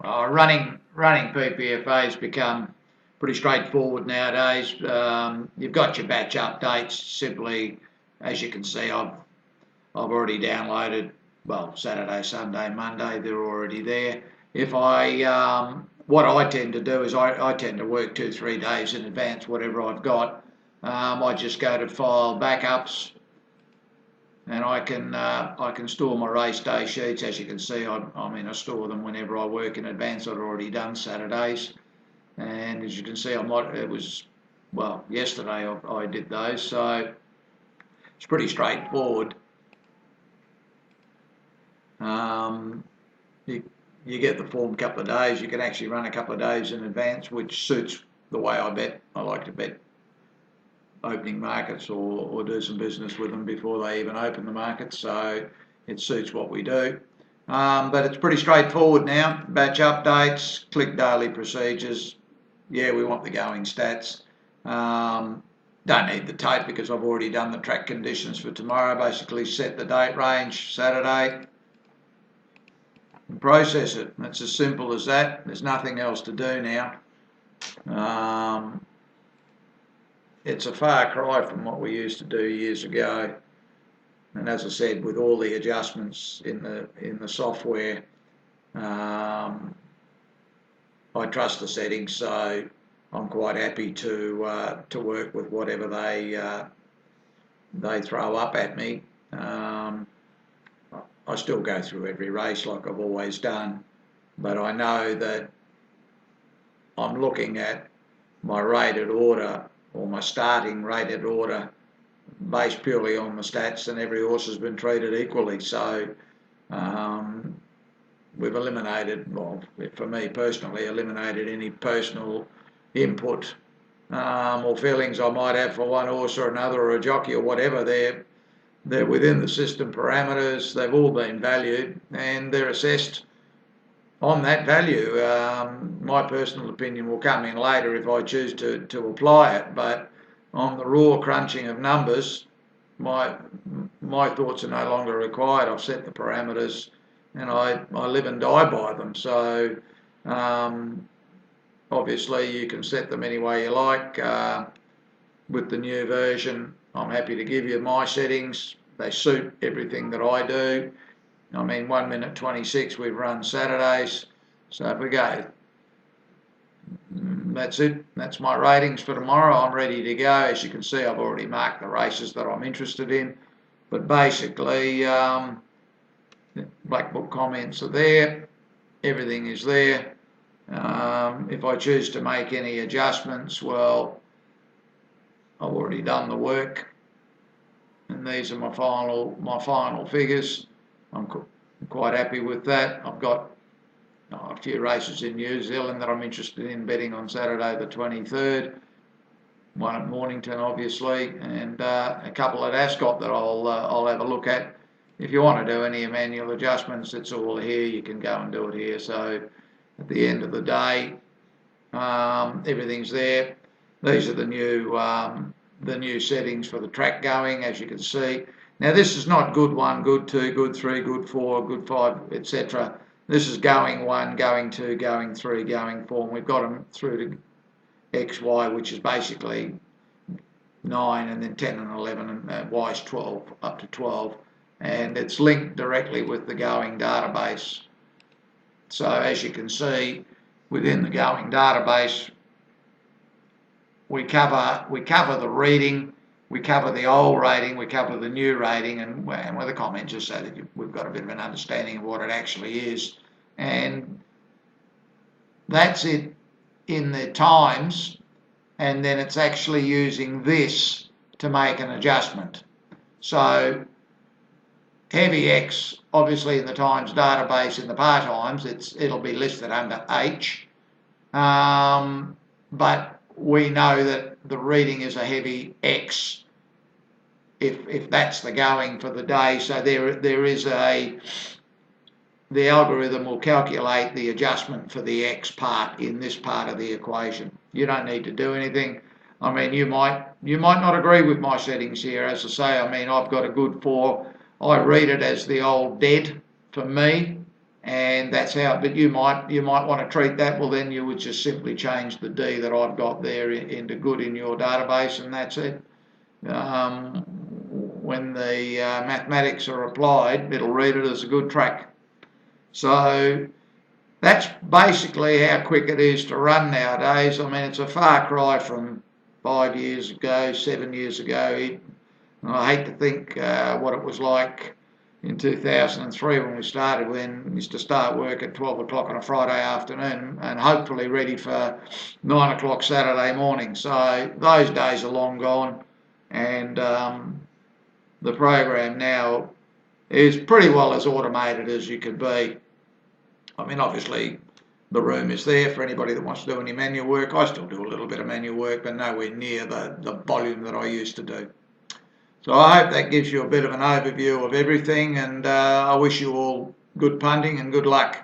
Running Ppfa has become pretty straightforward nowadays. You've got your batch updates. Simply, as you can see, I've already downloaded. Well, Saturday, Sunday, Monday, they're already there. If I what I tend to do is I tend to work 2-3 days in advance whatever I've got. I just go to file backups, and I can store my race day sheets. As you can see, I store them whenever I work in advance. I've already done Saturdays, and as you can see, it was, well, yesterday I did those, so it's pretty straightforward. Um, you, you get the form a couple of days. You can actually run a couple of days in advance, which suits the way I bet. I like to bet opening markets, or do some business with them before they even open the market, so it suits what we do. But it's pretty straightforward now. Batch updates, click daily procedures. Yeah, we want the going stats. Don't need the tape because I've already done the track conditions for tomorrow. Basically set the date range, Saturday, and process it. It's as simple as that. There's nothing else to do now. It's a far cry from what we used to do years ago. And as I said, with all the adjustments in the software, I trust the settings, so I'm quite happy to work with whatever they throw up at me. I still go through every race like I've always done, but I know that I'm looking at my rated order, or my starting rated order, based purely on the stats, and every horse has been treated equally. So we've eliminated, well, for me personally, eliminated any personal input or feelings I might have for one horse or another, or a jockey or whatever. They're within the system parameters. They've all been valued, and they're assessed on that value. My personal opinion will come in later if I choose to apply it, but on the raw crunching of numbers, my thoughts are no longer required. I've set the parameters, and I live and die by them. So obviously you can set them any way you like. With the new version, I'm happy to give you my settings. They suit everything that I do. I mean, 1 minute 26 we've run Saturdays. So if we go, that's it. That's my ratings for tomorrow. I'm ready to go. As you can see, I've already marked the races that I'm interested in. But basically, black book comments are there. Everything is there. If I choose to make any adjustments, well, I've already done the work, and these are my final figures. I'm quite happy with that. I've got a few races in New Zealand that I'm interested in betting on Saturday the 23rd. One at Mornington, obviously, and a couple at Ascot that I'll have a look at. If you want to do any manual adjustments, it's all here. You can go and do it here. So at the end of the day, everything's there. These are the new settings for the track going, as you can see. Now this is not good 1, good 2, good 3, good 4, good 5, etc. This is going 1, going 2, going 3, going 4, and we've got them through to XY, which is basically 9, and then 10 and 11, and Y is 12, up to 12, and it's linked directly with the going database. So as you can see, within the going database, we cover the reading, we cover the old rating, we cover the new rating, and with a comment just so that we've got a bit of an understanding of what it actually is. And that's it in the times, and then it's actually using this to make an adjustment. So heavy X, obviously in the times database, in the par times, it'll be listed under H, but we know that the reading is a heavy X if that's the going for the day. So there is the algorithm will calculate the adjustment for the X part in this part of the equation. You don't need to do anything. I mean, you might not agree with my settings here. As I say, I mean, I've got a good 4. I read it as the old dead for me. and that's how. But you might want to treat that. Well, then you would just simply change the D that I've got there into good in your database, and that's it. When the mathematics are applied, it'll read it as a good track. So that's basically how quick it is to run nowadays. I mean, it's a far cry from 5 years ago, 7 years ago. I hate to think what it was like in 2003 when we started, when we used to start work at 12 o'clock on a Friday afternoon and hopefully ready for 9 o'clock Saturday morning. So those days are long gone, and the program now is pretty well as automated as you could be. I mean, obviously the room is there for anybody that wants to do any manual work. I still do a little bit of manual work, but nowhere near the volume that I used to do. So I hope that gives you a bit of an overview of everything, and I wish you all good punting and good luck.